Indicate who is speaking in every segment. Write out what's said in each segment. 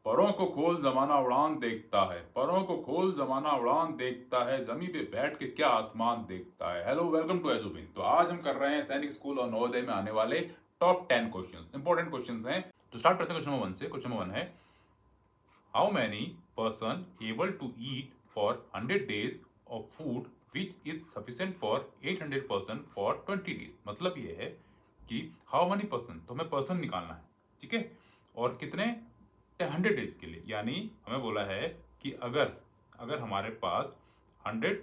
Speaker 1: परों को खोल जमाना उड़ान देखता है, परों को खोल जमाना उड़ान देखता है, जमी पे बैठ के क्या आसमान देखता है। Hello, welcome to Edubin. तो आज हम कर रहे हैं सैनिक स्कूल और नवोदय में आने वाले टॉप 10 क्वेश्चंस, इंपॉर्टेंट क्वेश्चंस हैं। तो स्टार्ट करते हैं क्वेश्चन नंबर 1 से। क्वेश्चन नंबर 1 है, how many person able to eat for 100 days of food which is sufficient for 800 person for 20 days. मतलब ये है कि हाउ मैनी पर्सन, तो हमें पर्सन निकालना है, ठीक है, और कितने 100 डेज के लिए। यानी हमें बोला है कि अगर अगर हमारे पास 100,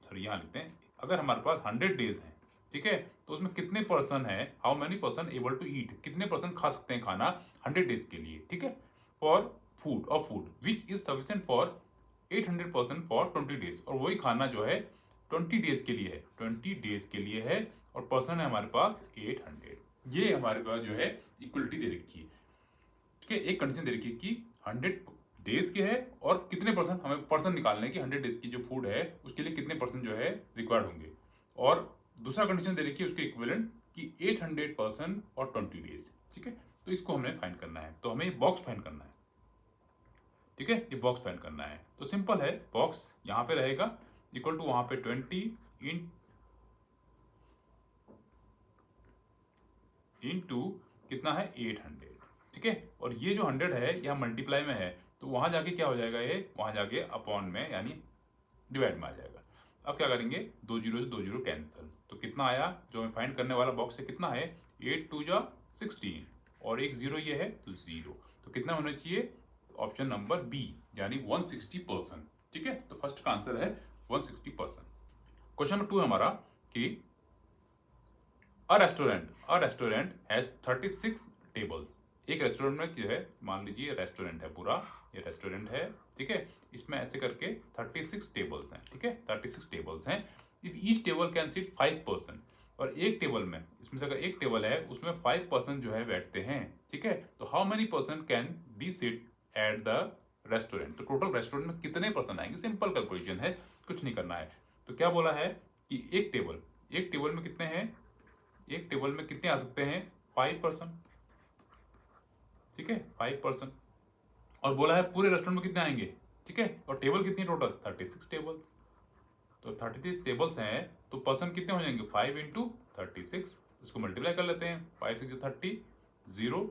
Speaker 1: सॉरी यहाँ लिखते हैं, अगर हमारे पास 100 डेज हैं, ठीक है, तो उसमें कितने पर्सन है, how many person able to eat, कितने पर्सन खा सकते हैं खाना 100 डेज के लिए, ठीक है, for food which is sufficient for 800 person for 20 days. और वही खाना जो है 20 डेज के लिए है, 20 डेज के लिए है, और पर्सन है हमारे पास 800। ये हमारे पास जो है इक्वलिटी दे रखी है, ठीक है। एक कंडीशन दे रखी है कि 100 डेज के है और कितने पर्सन, हमें पर्सन निकालने की 100 डेज की जो फूड है उसके लिए कितने पर्सन जो है रिक्वायर्ड होंगे। और दूसरा कंडीशन दे रखी है उसके इक्विवेलेंट कि 800 पर्सन और 20 डेज, ठीक है। तो इसको हमें फाइंड करना है, तो हमें बॉक्स फाइंड करना है, ठीक है, ये बॉक्स फाइंड करना है। तो सिंपल है, बॉक्स यहाँ पे रहेगा इक्वल टू वहां पे 20 इंटू कितना है 800, ठीक है। और ये जो 100 है यह मल्टीप्लाई में है, तो वहां जाके क्या हो जाएगा, ये वहां जाके अपॉन में यानी डिवाइड में आ जाएगा। अब क्या करेंगे, 2 जीरो से 2 जीरो कैंसिल, तो कितना आया जो हमें फाइंड करने वाला बॉक्स है, कितना है 8 2 जा 16, और एक जीरो ये है तो जीरो, तो कितना होना चाहिए, ऑप्शन नंबर बी यानी 160%, ठीक है। तो फर्स्ट का आंसर है 160%। क्वेश्चन नंबर 2 है हमारा कि अ रेस्टोरेंट हैज 36 टेबल्स। एक रेस्टोरेंट में जो है, मान लीजिए रेस्टोरेंट है पूरा, ये रेस्टोरेंट है, ठीक है, इसमें ऐसे करके 36 टेबल्स हैं, ठीक है, 36 टेबल्स हैं। If each table can seat 5 person, और एक टेबल में, इसमें से अगर एक टेबल है उसमें 5 पर्सन जो है बैठते हैं, ठीक है, तो how many person can be seat at the restaurant. तो टोटल रेस्टोरेंट में कितने पर्सन आएंगे, सिंपल कैलकुलेशन है, कुछ नहीं करना है। तो क्या बोला है कि एक टेबल में कितने हैं, एक टेबल में कितने आ सकते हैं 5 पर्सन, ठीक है, 5 पर्सन। और बोला है पूरे रेस्टोरेंट में कितने आएंगे, ठीक है, और टेबल कितनी टोटल 36 टेबल, तो 36 टेबल्स हैं, तो पर्सन कितने हो जाएंगे 5 इंटू 36, इसको मल्टीप्लाई कर लेते हैं, 5 6 30, 0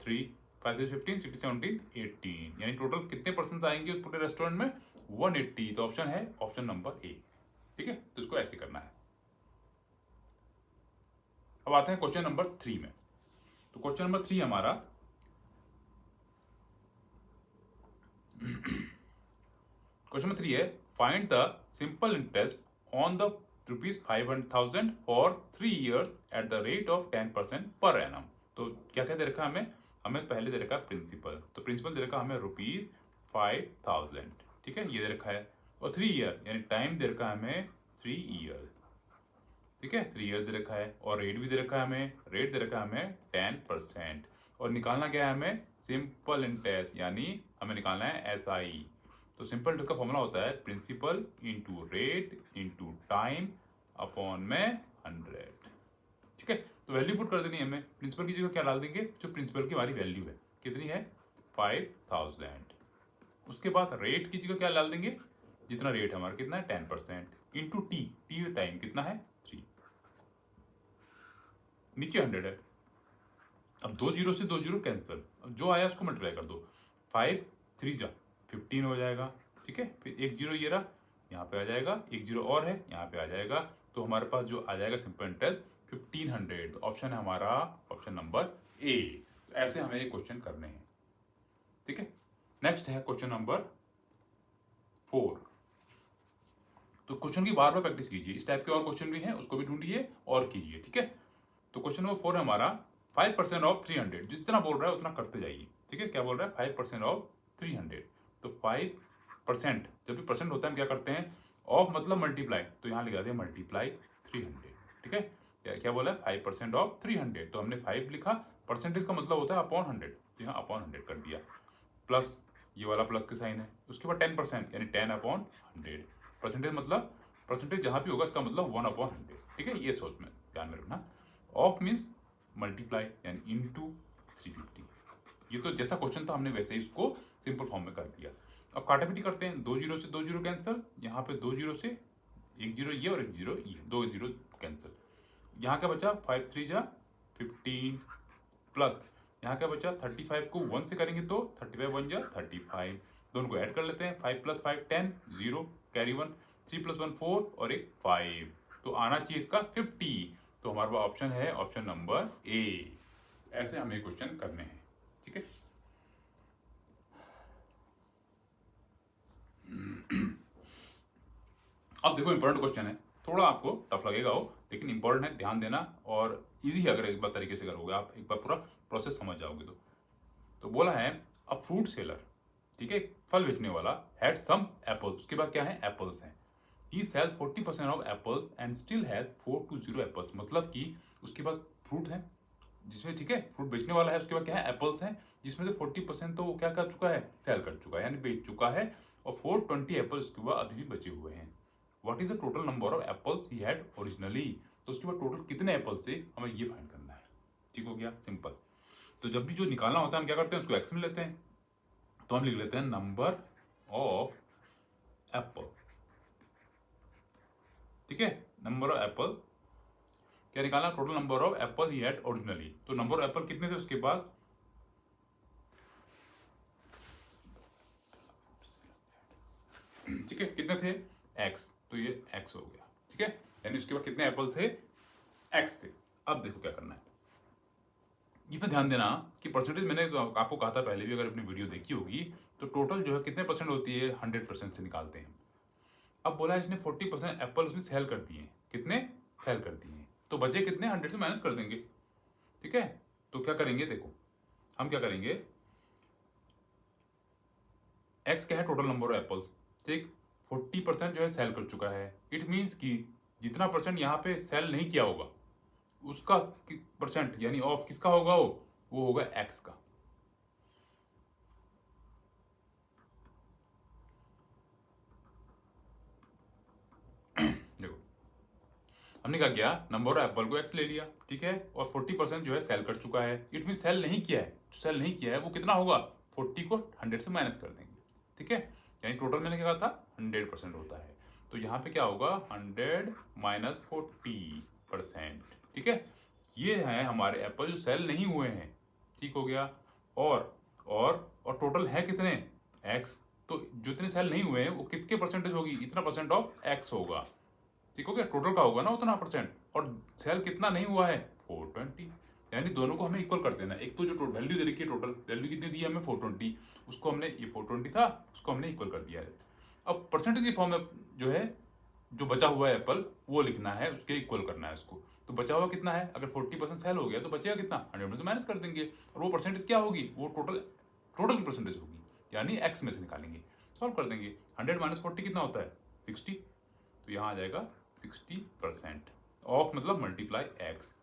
Speaker 1: 3 5 6 15 6 17 18, यानी टोटल कितने पर्सन आएंगे पूरे रेस्टोरेंट में 180। तो ऑप्शन है ऑप्शन नंबर ए, ठीक है। तो इसको ऐसे करना है। अब आते हैं क्वेश्चन नंबर 3 में। तो क्वेश्चन नंबर 3 हमारा क्वेश्चन नंबर 3 है, find the simple interest on the ₹500,000 for 3 years at the rate of 10% per annum. तो क्या क्या दे रखा है हमें, हमें पहले दे रखा है प्रिंसिपल, तो प्रिंसिपल दे रखा है हमें ₹5,000, ठीक है, ये दे रखा है, और 3 year यानी टाइम दे रखा है हमें 3 years, ठीक है, 3 years दे रखा है, और रेट भी दे रखा है हमें, रेट दे रखा है हमें 10%, और निकालना क्या है हमें, सिंपल इंटरेस्ट, यानी हमें निकालना है SI। तो सिंपल इंटरेस्ट का फॉर्मूला होता है principal into rate into time upon में 100, ठीक है। तो वैल्यू पुट कर देनी है हमें, प्रिंसिपल की जगह क्या डाल देंगे, जो प्रिंसिपल की हमारी वैल्यू है कितनी है 5,000, उसके बाद रेट की जगह क्या डाल देंगे, जितना रेट है हमारा कितना है 10%, इंटू टी टाइम कितना है 3, नीचे 100 है। अब 2 जीरो से 2 जीरो कैंसिल, अब जो आया उसको मल्टीप्लाई कर दो, 5 3 जा 15 हो जाएगा, ठीक है, फिर एक जीरो ये रहा यहाँ पे आ जाएगा, एक जीरो और है यहाँ पे आ जाएगा, तो हमारे पास जो आ जाएगा सिंपल इंटरेस्ट 1500। तो ऑप्शन है हमारा ऑप्शन नंबर ए। तो ऐसे हमें ये क्वेश्चन करने हैं, ठीक है। नेक्स्ट है क्वेश्चन नंबर 4। तो क्वेश्चन की बार बार प्रैक्टिस कीजिए, इस टाइप के और क्वेश्चन भी हैं उसको भी ढूंढिए और कीजिए, ठीक है। तो क्वेश्चन नंबर 4 है हमारा, 5% ऑफ 300, जितना बोल रहा है उतना करते जाइए, ठीक है। क्या बोल रहा है 5% ऑफ 300, तो 5% जब भी परसेंट होता है हम क्या करते हैं, ऑफ मतलब मल्टीप्लाई, तो यहाँ लिखा दिया मल्टीप्लाई 300, ठीक है। क्या बोला है 5% ऑफ 300, तो हमने 5 लिखा, परसेंटेज का मतलब होता है अपॉन 100, तो यहाँ अपॉन 100 कर दिया, प्लस ये वाला प्लस के साइन है, उसके बाद 10% यानी 10/100, परसेंटेज मतलब परसेंटेज जहाँ भी होगा इसका मतलब 1/100, ठीक है, ये सोच में ध्यान में रखना। ऑफ मीन्स मल्टीप्लाई यानी इंटू 350, ये तो जैसा क्वेश्चन था हमने वैसे ही उसको सिंपल फॉर्म में कर दिया। अब काटापिटी करते हैं, 2 जीरो से 2 जीरो कैंसिल, यहाँ पे 2 जीरो से 1 जीरो ये और 1 जीरो ये, 2 जीरो कैंसिल। यहाँ क्या बचा 5 3 जा 15 प्लस यहाँ क्या बचा 35 को 1 से करेंगे तो 35 1 जा 35, दोनों को ऐड कर लेते हैं, 5 प्लस 5 10 0 कैरी 1, 3 प्लस 1 4 और एक 5, तो आना चाहिए इसका 50। तो हमारे पास ऑप्शन है ऑप्शन नंबर ए। ऐसे हमें क्वेश्चन करने हैं, ठीक है। अब देखो इंपॉर्टेंट क्वेश्चन है, थोड़ा आपको टफ लगेगा हो, लेकिन इंपॉर्टेंट है, ध्यान देना, और इजी है अगर एक बार तरीके से करोगे आप, एक बार पूरा प्रोसेस समझ जाओगे तो बोला है अ फ्रूट सेलर, ठीक है, फल बेचने वाला, हैड सम एप्पल्स, उसके बाद क्या है एप्पल्स हैं, he sells 40% of apples and still has 420 apples, मतलब कि उसके पास फ्रूट है जिसमें, ठीक है, फ्रूट बेचने वाला है, उसके बाद क्या है एप्पल्स हैं जिसमें से 40% तो वो क्या कर चुका है, सेल कर चुका है यानी बेच चुका है, और 420 एप्पल्स उसके बाद अभी भी बचे हुए हैं। What is the total number of apples he had originally, तो उसके बाद टोटल कितने एप्पल्स से हमें ये फाइंड करना है, ठीक हो गया, सिंपल। तो जब भी जो निकालना होता है हम क्या करते हैं उसको एक्स में लेते हैं, तो हम लिख लेते हैं नंबर ऑफ एप्पल, ठीक है, नंबर ऑफ एप्पल, क्या निकालना total number of Apple he had originally, तो नंबर ऑफ एप्पल कितने थे उसके पास, ठीक है, कितने थे एक्स, तो ये एक्स हो गया, ठीक है, यानी उसके बाद कितने एप्पल थे, एक्स थे। अब देखो क्या करना है, इसमें ध्यान देना कि परसेंटेज मैंने तो आपको कहा था पहले भी, अगर अपनी वीडियो देखी होगी तो टोटल जो है कितने परसेंट होती है 100% से निकालते हैं। अब बोला इसने 40% एप्पल उसमें सेल कर दिए, कितने सेल कर दिए, तो बचे कितने 100 से माइनस कर देंगे, ठीक है। तो क्या करेंगे, देखो हम क्या करेंगे, एक्स क्या है टोटल नंबर ऑफ एप्पल्स, ठीक, 40% जो है सेल कर चुका है, इट मीन्स कि जितना परसेंट यहाँ पे सेल नहीं किया होगा उसका परसेंट यानी ऑफ किसका होगा, वो होगा एक्स का। देखो हमने क्या किया, नंबर ऑफ एप्पल को एक्स ले लिया, ठीक है, और 40% जो है सेल कर चुका है, इट मीन सेल नहीं किया है, जो सेल नहीं किया है वो कितना होगा, 40 को 100 से माइनस कर देंगे, ठीक है, यानी टोटल मैंने क्या कहा था 100% होता है, तो यहाँ पे क्या होगा 100 माइनस 40%, ठीक है, ये है हमारे एप्पल जो सेल नहीं हुए हैं, ठीक हो गया, और टोटल है कितने एक्स, तो जितने सेल नहीं हुए हैं वो किसके परसेंटेज होगी, इतना परसेंट ऑफ एक्स होगा, ठीक हो गया, टोटल का होगा ना उतना परसेंट, और सेल कितना नहीं हुआ है 420, यानी दोनों को हमें इक्वल कर देना, एक तो जो वैल्यू दे रखी है टोटल वैल्यू कितनी दी है हमें 420, उसको हमने, ये 420 था उसको हमने इक्वल कर दिया है। अब परसेंटेज की फॉर्म में जो है जो बचा हुआ है एप्पल वो लिखना है, उसके इक्वल करना है उसको, तो बचा हुआ कितना है, अगर 40% सेल हो गया तो बचेगा कितना 100 से माइनस कर देंगे, और वो परसेंटेज क्या होगी, वो टोटल की परसेंटेज होगी, यानी एक्स में से निकालेंगे, सॉल्व कर देंगे, 100 माइनस 40 कितना होता है 60, तो यहाँ आ जाएगा 60% ऑफ मतलब मल्टीप्लाई एक्स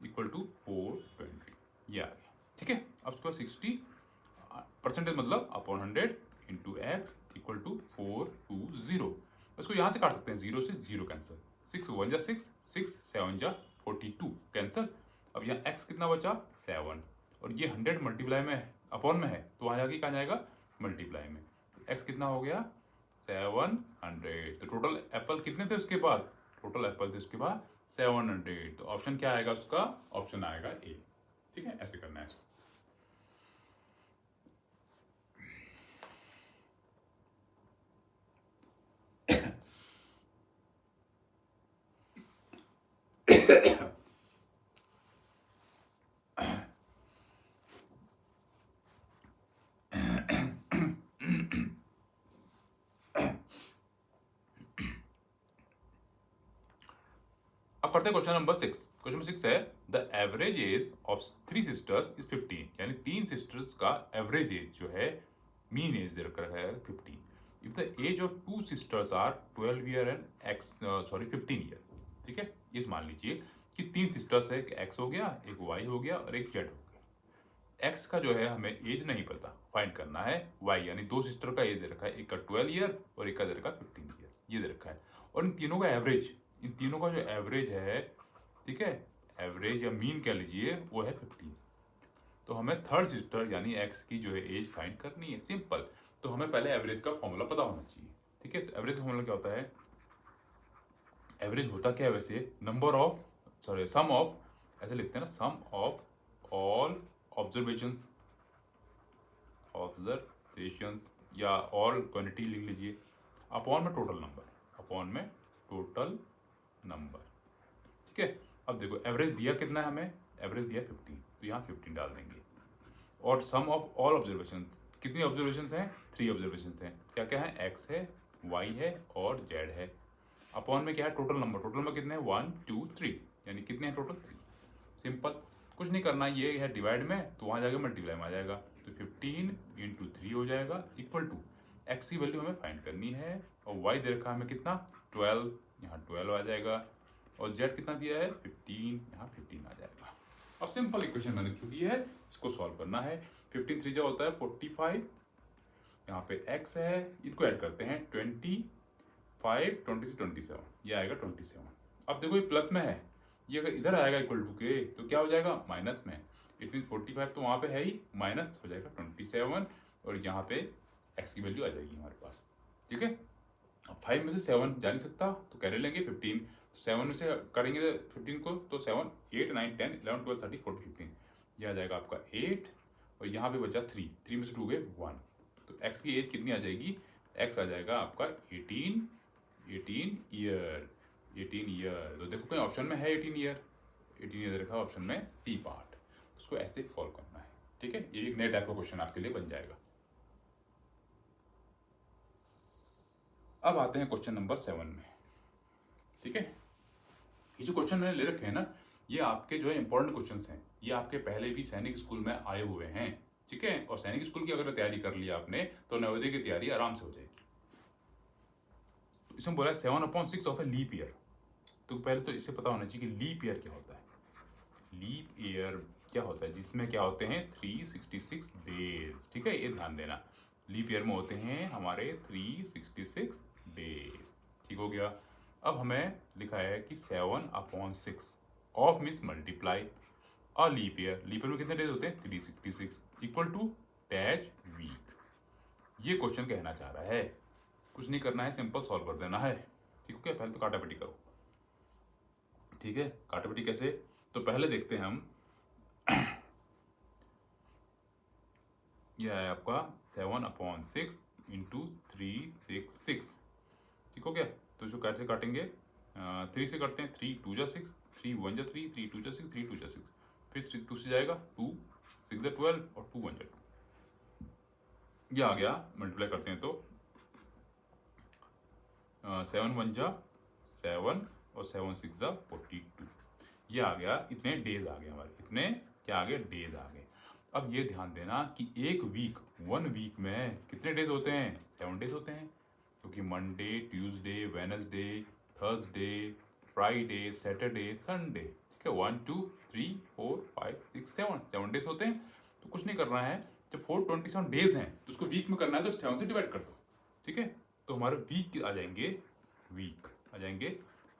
Speaker 1: इक्वल टू 420, ये आ गया, ठीक है। अब उसके बाद 60% मतलब upon 100 into X equal to 420, इसको यहाँ से काट सकते हैं, 0 से 0 कैंसिल, 6 1 जा 6, 6 7 जा 42 कैंसिल, अब यहाँ एक्स कितना बचा 7, और ये 100 मल्टीप्लाई में अपॉन में है तो वहाँ जाके कहाँ जाएगा मल्टीप्लाई में, तो एक्स कितना हो गया 700, तो टोटल एप्पल कितने थे उसके बाद, टोटल एप्पल थे उसके बाद 700, तो ऑप्शन क्या आएगा उसका, ऑप्शन आएगा ए, ठीक है, ऐसे करना है इसको। अब करते हैं क्वेश्चन नंबर 6। क्वेश्चन नंबर 6 है the average age of 3 sister is 15, यानी 3 सिस्टर्स का एवरेज एज जो है मीन एज दे रखा है 15, if the age of 2 sisters are 12 year and 15 year, ठीक है, ये मान लीजिए कि 3 सिस्टर्स है, एक एक्स हो गया, एक वाई हो गया और एक जेड हो गया। एक्स का जो है हमें एज नहीं पता, फाइंड करना है वाई, यानी 2 सिस्टर का एज दे रखा है, एक का 12 ईयर और एक का दे रखा है 15 ईयर, ये दे रखा है, और इन तीनों का एवरेज, इन तीनों का जो एवरेज है, ठीक है, एवरेज या मीन कह लीजिए वो है 15, तो हमें थर्ड सिस्टर यानी एक्स की जो है एज फाइंड करनी है, सिंपल। तो हमें पहले एवरेज का फॉर्मूला पता होना चाहिए, ठीक है। तो एवरेज का फॉर्मूला क्या होता है, एवरेज होता क्या है वैसे, सम ऑफ, ऐसे लिखते हैं ना, सम ऑफ ऑल ऑब्जर्वेशंस या ऑल क्वांटिटी लिख लीजिए, अपॉन में टोटल नंबर, ठीक है। अब देखो एवरेज दिया कितना है हमें, एवरेज दिया 15, तो यहाँ 15 डाल देंगे। और सम ऑफ ऑल ऑब्जर्वेशन, कितनी ऑब्जर्वेशन हैं, 3 ऑब्जर्वेशन हैं। क्या क्या है, एक्स है, वाई है और जेड है। अपॉन में क्या है, टोटल नंबर कितने हैं, 1 2 3, यानी कितने हैं टोटल, 3। सिंपल, कुछ नहीं करना, ये है डिवाइड में, तो वहाँ जाके मल्टीप्लाई में आ जाएगा। तो 15 इंटू 3 हो जाएगा इक्वल टू, एक्स की वैल्यू हमें फाइंड करनी है, और वाई दे रखा है हमें कितना, 12, यहाँ 12 आ जाएगा। और जेड कितना दिया है, 15, यहाँ 15 आ जाएगा। अब सिंपल इक्वेशन बन चुकी है, इसको सॉल्व करना है। 15 3 होता है 45, यहाँ पे x है, इनको ऐड करते हैं 25, 20 से 27, ये आएगा 27। अब देखो ये प्लस में है, ये अगर इधर आएगा इक्वल टू के तो क्या हो जाएगा, माइनस में। इट मीन 45 तो वहाँ पे है ही, माइनस हो जाएगा 27, और यहाँ पे x की वैल्यू आ जाएगी हमारे पास, ठीक है। अब 5 में से 7 जा नहीं सकता, तो कैरे लेंगे 15, 7 में से करेंगे 15 को, तो 7 8 9 10 11 12 13 14 15, यह आ जाएगा आपका 8, और यहाँ पे बचा 3 में से 2 गए 1, तो x की एज कितनी आ जाएगी, x आ जाएगा आपका 18 ईयर। तो देखो कहीं ऑप्शन में है 18 ईयर रखा ऑप्शन में, सी पार्ट, उसको ऐसे सॉल्व करना है, ठीक है। ये एक नए टाइप का क्वेश्चन आपके लिए बन जाएगा। अब आते हैं क्वेश्चन नंबर 7 में, ठीक है। ये जो क्वेश्चन मैंने ले रखे हैं ना, ये आपके जो है इंपॉर्टेंट क्वेश्चंस हैं, ये आपके पहले भी सैनिक स्कूल में आए हुए हैं, ठीक है। और सैनिक स्कूल की अगर तैयारी कर लिया आपने, तो नवोदय की तैयारी आराम से हो जाएगी। तो इसमें बोला 7/6 ऑफ ए लीप ईयर, तो पहले तो इसे पता होना चाहिए कि लीप ईयर क्या होता है। लीप ईयर क्या होता है, जिसमें क्या होते हैं 366 डेज, ठीक है, ये ध्यान देना। लीप ईयर में होते हैं हमारे 366 डेज, ठीक हो गया। अब हमें लिखा है कि 7/6 of means multiply a leap year में कितने डेज होते हैं 366 इक्वल टू डैश वीक। ये क्वेश्चन कहना चाह रहा है, कुछ नहीं करना है, सिंपल सॉल्व कर देना है, ठीक है। पहले तो काटापटी करो, ठीक है। काटापटी कैसे, तो पहले देखते हैं हम यह है आपका 7/6 इंटू 366, ठीक हो गया। तो इसको कैसे काटेंगे, 3 से करते हैं, 3 2 जा 6, 3 1 जा 3, 3 2 जा 6, 3 2 जा 6, फिर 3 2 से जाएगा 2 6 जा 12 और 2 1 जा 2, ये आ गया। मल्टीप्लाई करते हैं तो 7 1 जा 7 और 7 6 जा 42, ये आ गया। इतने डेज आ गए हमारे, इतने क्या आ गए, डेज आ गए। अब ये ध्यान देना कि एक वीक, 1 वीक में कितने डेज होते हैं, 7 डेज होते हैं, क्योंकि Monday, Tuesday, Wednesday, Thursday, Friday, Saturday, Sunday, ठीक है। 1 2 3 4 5 6 7 डेज होते हैं। तो कुछ नहीं करना है, जब 427 डेज हैं तो उसको वीक में करना है, तो 7 से डिवाइड कर दो, ठीक है। तो हमारे वीक आ जाएंगे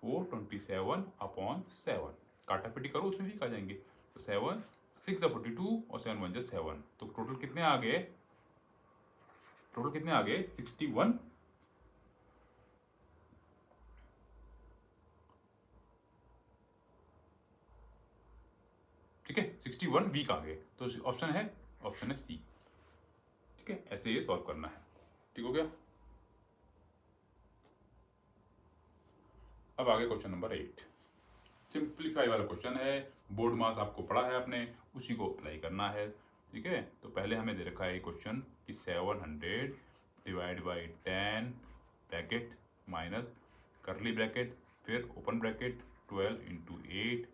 Speaker 1: 427/7, काटापीटी करो उसमें वीक आ जाएंगे। तो 7 6 जा 42 और 7 1 जा 7, तो टोटल कितने आ गए, 61, ठीक है, 61 वीक आ गए। तो ऑप्शन है सी, ठीक है। ऐसे ये सॉल्व करना है, ठीक हो गया। अब आगे क्वेश्चन नंबर 8, सिंप्लीफाई वाला क्वेश्चन है, बोर्ड मास आपको पढ़ा है आपने, उसी को अप्लाई करना है, ठीक है। तो पहले हमें दे रखा है क्वेश्चन कि 700 divide by 10 bracket minus curly bracket, फिर open bracket 12 into 8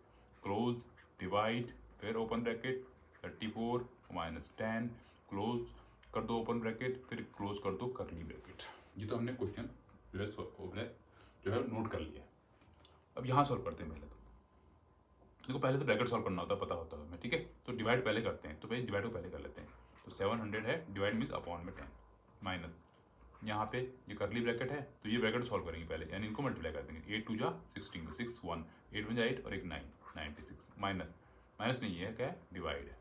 Speaker 1: close divide, फिर ओपन ब्रैकेट 34 माइनस 10 क्लोज कर दो ओपन ब्रैकेट, फिर क्लोज कर दो करली ब्रैकेट। ये तो हमने क्वेश्चन जो है नोट कर लिया। अब यहाँ सॉल्व करते हैं। पहले तो देखो, पहले तो ब्रैकेट सॉल्व करना होता है, पता होता है हमें, ठीक है। तो डिवाइड पहले करते हैं, तो भाई डिवाइड को पहले कर लेते हैं। तो 700 है, डिवाइड मीन्स अपॉन में 10 माइनस, यहाँ पे ये करली ब्रैकेट है, तो ये ब्रैकेट सॉल्व करेंगे पहले, यानी इनको मल्टीप्लाई कर देंगे। 8 2 जा 16, 6 1, 8 1 जा 8 और एक 9 96 माइनस नहीं है, क्या है, डिवाइड है।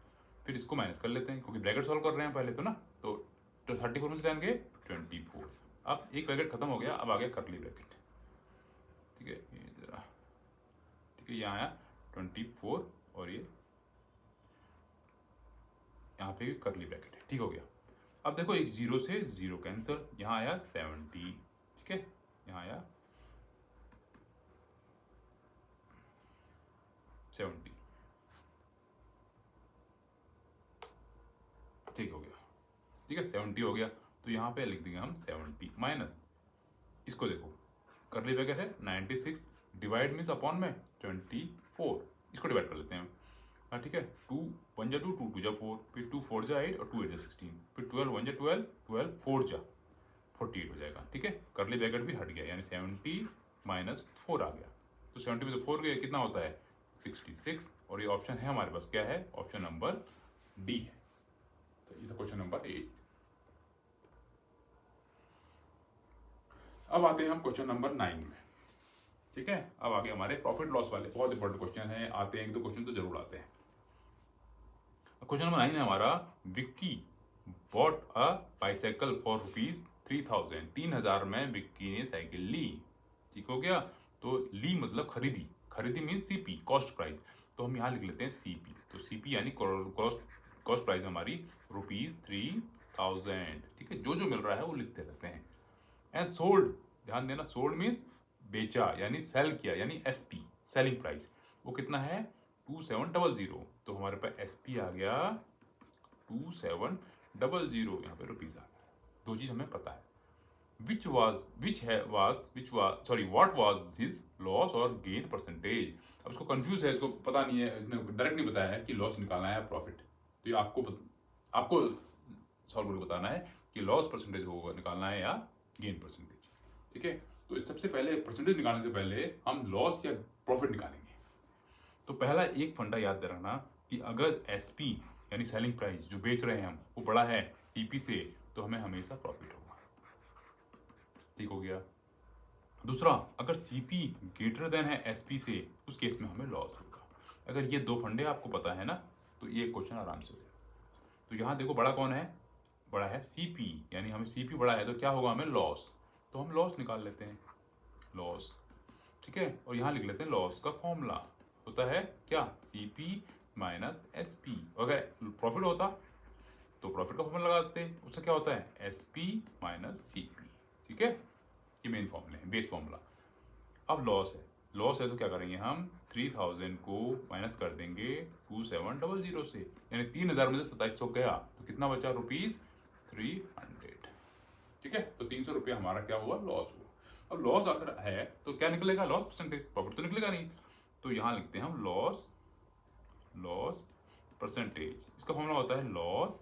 Speaker 1: फिर इसको माइनस कर लेते हैं क्योंकि ब्रैकेट सॉल्व कर रहे हैं पहले तो ना। तो 34 में से जाएंगे 24। अब एक ब्रैकेट खत्म हो गया, अब आ गया करली ब्रैकेट। ठीक है, ये जरा ठीक है, यहाँ आया 24 और ये यहाँ पे भी करली ब्रैकेट है। ठीक हो गया। अब देखो एक 0 से 0 कैंसिल, यहाँ आया 70। ठीक है, यहाँ आया 70। ठीक हो गया। ठीक है, 70 हो गया। तो यहाँ पे लिख देंगे हम 70 माइनस, इसको देखो करली ब्रैकेट है 96 डिवाइड मीन्स अपॉन में 24, इसको डिवाइड कर लेते हैं। हाँ ठीक है, 2 1 जा 2, 2 2 जा 4, फिर 2 4 जा 8 और 2 8 जा 16, फिर 12 1 जा 12, 12 4 जा 48 हो जाएगा। ठीक है, करली ब्रैकेट भी हट गया, यानी 70 माइनस 4 आ गया। तो 70 में से 4 गया, कितना होता है 66। और ये ऑप्शन है हमारे पास, क्या है, ऑप्शन नंबर डी है। तो ये था क्वेश्चन नंबर 8। अब आते हैं हम क्वेश्चन नंबर 9 में। ठीक है, अब आगे हमारे प्रॉफिट लॉस वाले बहुत इंपॉर्टेंट क्वेश्चन है, आते हैं 1-2 क्वेश्चन तो जरूर आते हैं। क्वेश्चन नंबर 9 है हमारा, Vicky bought a bicycle for ₹3000। 3000 में विक्की ने साइकिल ली। ठीक हो गया। तो ली मतलब खरीदी, खरीदी मीन्स सीपी, कॉस्ट प्राइस। तो हम यहाँ लिख लेते हैं सीपी। तो सीपी यानी कॉस्ट प्राइस हमारी ₹3000। ठीक है, जो जो मिल रहा है वो लिखते रहते हैं। एंड सोल्ड, ध्यान देना, सोल्ड मीन्स बेचा यानी सेल किया, यानी एसपी सेलिंग प्राइस, वो कितना है 2700। तो हमारे पास एसपी आ गया 2700, यहाँ पे रुपीज आ गया। दो चीज हमें पता है, व्हाट वाज हिज लॉस और गेन परसेंटेज। अब इसको कंफ्यूज है, इसको पता नहीं है, डायरेक्ट नहीं बताया है कि लॉस निकालना है प्रॉफिट। तो ये आपको सॉल्व करके बताना है कि लॉस परसेंटेज होगा निकालना है या गेन परसेंटेज। ठीक है, तो सबसे पहले परसेंटेज निकालने से पहले हम लॉस या प्रॉफिट निकालेंगे। तो पहला एक फंडा याद रखना कि अगर एसपी यानी सेलिंग प्राइस जो बेच रहे हैं हम वो बड़ा है सीपी से, तो हमें हमेशा प्रॉफिट होगा। ठीक हो गया। दूसरा, अगर सीपी ग्रेटर देन है एसपी से, उस केस में हमें लॉस होगा। अगर ये दो फंडे आपको पता है ना, तो ये क्वेश्चन आराम से हो जाएगा। तो यहाँ देखो बड़ा कौन है, बड़ा है सीपी, यानी हमें सीपी बड़ा है तो क्या होगा, हमें लॉस। तो हम लॉस निकाल लेते हैं, लॉस। ठीक है, और यहाँ लिख लेते हैं लॉस का फॉर्मूला होता है क्या, सीपी माइनस एसपी। अगर प्रॉफिट होता तो प्रॉफिट का फॉर्मूला लगा देते, उससे क्या होता है एसपी माइनस सीपी। ठीक है, ये मेन फॉर्मूले हैं, बेस फॉर्मूला। अब लॉस है तो क्या करेंगे हम, 3000 को माइनस कर देंगे 2700 से, यानी 3000 में से 2700 गया तो कितना बचा, ₹300। ठीक है, तो 300 रुपया हमारा क्या हुआ, लॉस हुआ। अब लॉस अगर है तो क्या निकलेगा, लॉस परसेंटेज, प्रॉफिट तो निकलेगा नहीं। तो यहाँ लिखते हैं हम लॉस परसेंटेज। इसका फॉर्मूला होता है लॉस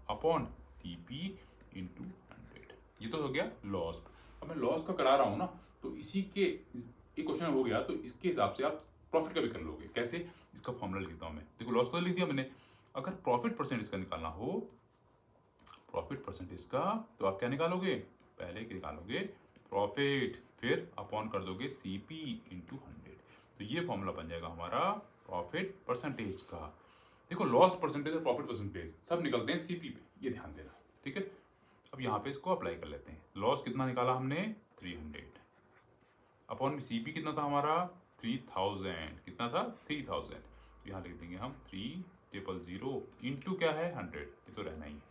Speaker 1: अपॉन सीपी इंटू 100। ये तो हो गया लॉस। अब मैं लॉस का करा रहा हूँ ना, तो इसी के एक क्वेश्चन हो गया, तो इसके हिसाब से आप प्रॉफिट का भी कर लोगे। कैसे, इसका फॉर्मूला लिखता हूँ मैं। देखो लॉस का लिख दिया मैंने, अगर प्रॉफिट परसेंटेज का निकालना हो, प्रॉफिट परसेंटेज का, तो आप क्या निकालोगे, पहले निकालोगे प्रॉफिट, फिर अपॉन कर दोगे सीपी इंटू 100। तो ये फॉर्मूला बन जाएगा हमारा प्रॉफिट परसेंटेज का। देखो लॉस परसेंटेज और प्रॉफिट परसेंटेज सब निकलते हैं सीपी पे, ये ध्यान देना। ठीक है, अब यहाँ पे इसको अप्लाई कर लेते हैं। लॉस कितना निकाला हमने, 300, अपॉन में सीपी कितना था हमारा, 3000, कितना था 3000। तो यहाँ लिख देंगे हम 300 इंटू क्या है 100, ये तो रहना ही है।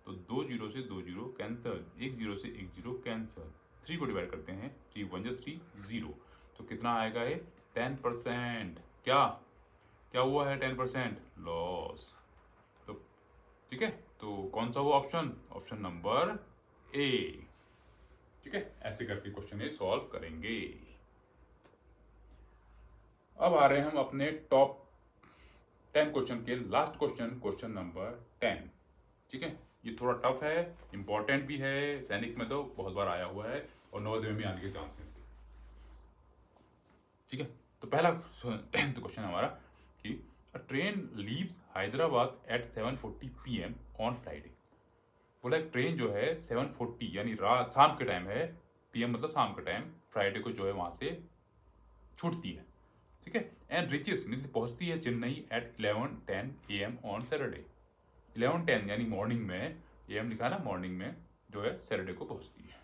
Speaker 1: तो 2 0 से 2 0 कैंसिल, 1 0 से 1 0 कैंसिल, 3 को डिवाइड करते हैं, 3 1 3 0। तो कितना आएगा ये 10%। क्या हुआ है 10%, लॉस। तो ठीक है, तो कौन सा हुआ ऑप्शन नंबर ए। ठीक है, ऐसे करके क्वेश्चन ये सॉल्व करेंगे। अब आ रहे हैं हम अपने टॉप 10 क्वेश्चन के लास्ट क्वेश्चन नंबर 10। ठीक है, ये थोड़ा टफ है, इंपॉर्टेंट भी है, सैनिक में तो बहुत बार आया हुआ है और नवोदय में भी आने के चांसेस है। ठीक है, तो पहला क्वेश्चन हमारा कि a train leaves Hyderabad at 7:40 PM on Friday. बोला एक ट्रेन जो है 7:40 यानी रात शाम के टाइम है, PM मतलब शाम का टाइम, फ्राइडे को जो है वहां से छूटती है। ठीक है, एंड रिचेस मतलब पहुंचती है Chennai at 11:10 AM on Saturday. 11:10 यानी मॉर्निंग में, AM लिखा है ना, मॉर्निंग में जो है सैटरडे को पहुंचती है।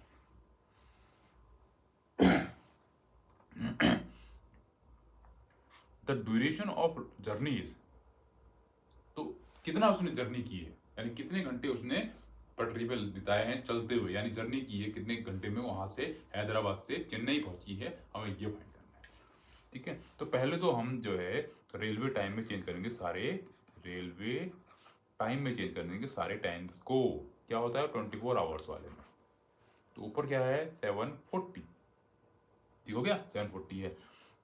Speaker 1: द ड्यूरेशन ऑफ जर्नीज, तो कितना उसने जर्नी की है, यानी कितने घंटे उसने पटरी पे बिताए हैं चलते हुए, यानी जर्नी की है कितने घंटे में वहां से हैदराबाद से चेन्नई पहुंची है, हमें ये फाइंड करना है। ठीक है, तो पहले तो हम जो है रेलवे टाइम में चेंज करेंगे, सारे रेलवे टाइम में चेंज कर देंगे सारे टाइम्स को। क्या होता है 24 आवर्स वाले में, तो ऊपर क्या है 7:40, ठीक हो गया 7:40 है।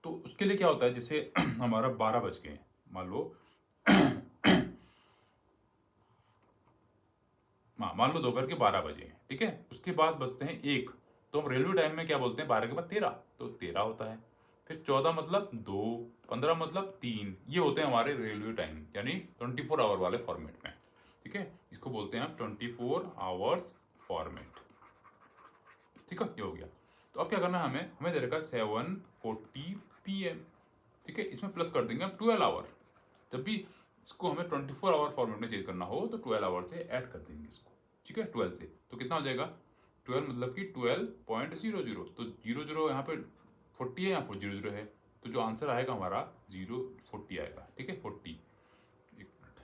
Speaker 1: तो उसके लिए क्या होता है, जैसे हमारा 12 बज गए मान लो मान लो दोपहर के 12 बजे हैं, ठीक है, उसके बाद बजते हैं 1, तो हम रेलवे टाइम में क्या बोलते हैं 12 के बाद 13, तो 13 होता है। फिर 14 मतलब 2, 15 मतलब 3, ये होते हैं हमारे रेलवे टाइम, यानी 24 आवर वाले फॉर्मेट में। ठीक है, इसको बोलते हैं हम 24 आवर्स फॉर्मेट। ठीक है, ये हो गया। तो अब क्या करना है हमें दे रखा 7:40 PM। ठीक है, इसमें प्लस कर देंगे हम 12 आवर। जब भी इसको हमें 24 आवर फॉर्मेट में चेंज करना हो तो 12 आवर से ऐड कर देंगे इसको। ठीक है, 12 से तो कितना हो जाएगा 12 मतलब कि 12.00, तो 00 यहाँ पे 40 है, यहाँ पर 00 है, तो जो आंसर आएगा हमारा 0:40 आएगा। ठीक है, 40, एक मिनट,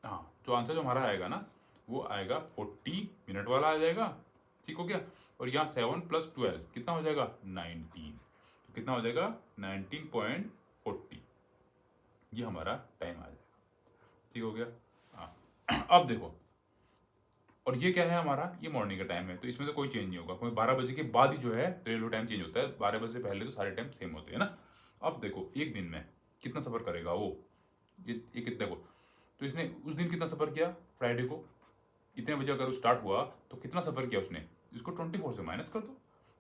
Speaker 1: हाँ, जो आंसर जो हमारा आएगा ना वो आएगा 40 मिनट वाला आ जाएगा। ठीक हो गया, और यहाँ 7 + 12 कितना हो जाएगा 19, तो कितना हो जाएगा 19.40, ये हमारा टाइम आ जाएगा। ठीक हो गया, हाँ। अब देखो, और ये क्या है हमारा, ये मॉर्निंग का टाइम है, तो इसमें तो कोई चेंज नहीं होगा, क्योंकि 12 बजे के बाद ही जो है रेलवे टाइम चेंज होता है, 12 बजे से पहले तो सारे टाइम सेम होते हैं ना। अब देखो एक दिन में कितना सफ़र करेगा वो, ये कितना को, तो इसने उस दिन कितना सफ़र किया, फ्राइडे को इतने बजे अगर वो स्टार्ट हुआ तो कितना सफ़र किया उसने, इसको 24 से माइनस कर दो।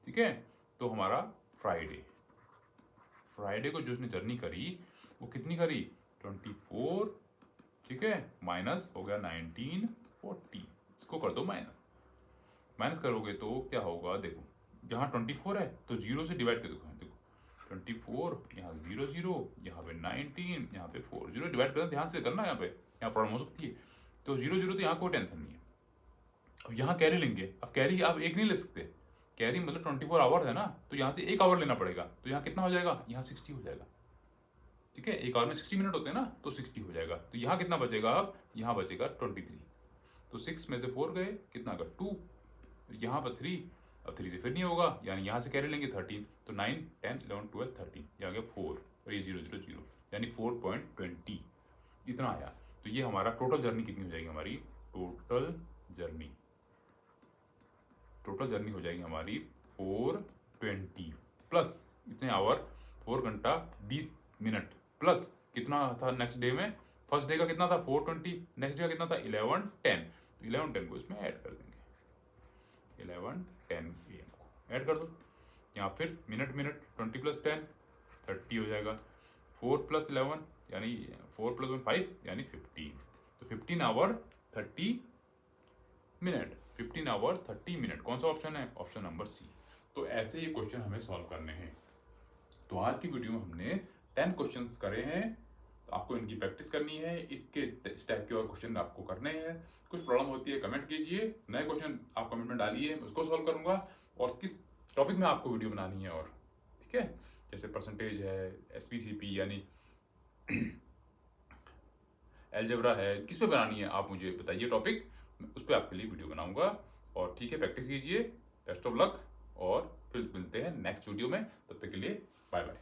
Speaker 1: ठीक है, तो हमारा फ्राइडे को जो उसने जर्नी करी वो कितनी करी 24, ठीक है, माइनस हो गया 1940, इसको कर दो माइनस करोगे तो क्या होगा, देखो जहाँ 24 है तो 0 से डिवाइड कर दो, देखो 24, यहाँ 0 0, यहाँ पे 19, यहाँ पे 4, 0 डिवाइड करना ध्यान से करना, यहाँ प्रॉब्लम हो सकती है। तो 0 0 तो यहाँ कोई टेंशन नहीं है। अब यहाँ कैरी लेंगे, अब कैरी आप एक नहीं ले सकते, कैरी मतलब 24 आवर है ना, तो यहाँ से 1 आवर लेना पड़ेगा, तो यहाँ कितना हो जाएगा, यहाँ 60 हो जाएगा। ठीक है, 1 आवर में 60 मिनट होते हैं ना, तो 60 हो जाएगा। तो यहाँ कितना बचेगा, अब यहाँ बचेगा 23, तो 6 में से 4 गए, कितना का 2, यहाँ पर 3, अब 3 से फिर नहीं होगा, यानी यहाँ से कैरी लेंगे 13, तो 9 10 11 12 13, ये आ गया 4, और ये 0 0 0, यानी 4.20 इतना आया। तो ये हमारा टोटल जर्नी कितनी हो जाएगी, हमारी टोटल जर्नी हो जाएगी हमारी 420 प्लस इतने आवर, 4 घंटा 20 मिनट प्लस कितना था नेक्स्ट डे में, फर्स्ट डे का कितना था 420, नेक्स्ट डे का कितना था 11:10, तो 11:10 को इसमें ऐड कर देंगे, 11:10 AM को ऐड कर दो। यहाँ फिर मिनट 20 + 10 30 हो जाएगा, 4 + 11 यानी 4 + 1 5 यानी 15, तो 15 आवर 30 मिनट, 15 आवर 30 मिनट, कौन सा ऑप्शन है, ऑप्शन नंबर सी। तो ऐसे ये क्वेश्चन हमें सॉल्व करने हैं। तो आज की वीडियो में हमने 10 क्वेश्चंस करे हैं, तो आपको इनकी प्रैक्टिस करनी है, इसके इस टाइप के और क्वेश्चन आपको करने हैं। कुछ प्रॉब्लम होती है कमेंट कीजिए, नए क्वेश्चन आप कमेंट में डालिए, मैं उसको सॉल्व करूंगा, और किस टॉपिक में आपको वीडियो बनानी है, और ठीक है, जैसे परसेंटेज है, SPCP यानी अलजेब्रा है, किस पे बनानी है आप मुझे बताइए टॉपिक, उस पर आपके लिए वीडियो बनाऊंगा। और ठीक है, प्रैक्टिस कीजिए, बेस्ट ऑफ लक, और फिर मिलते हैं नेक्स्ट वीडियो में, तब तक के लिए बाय बाय।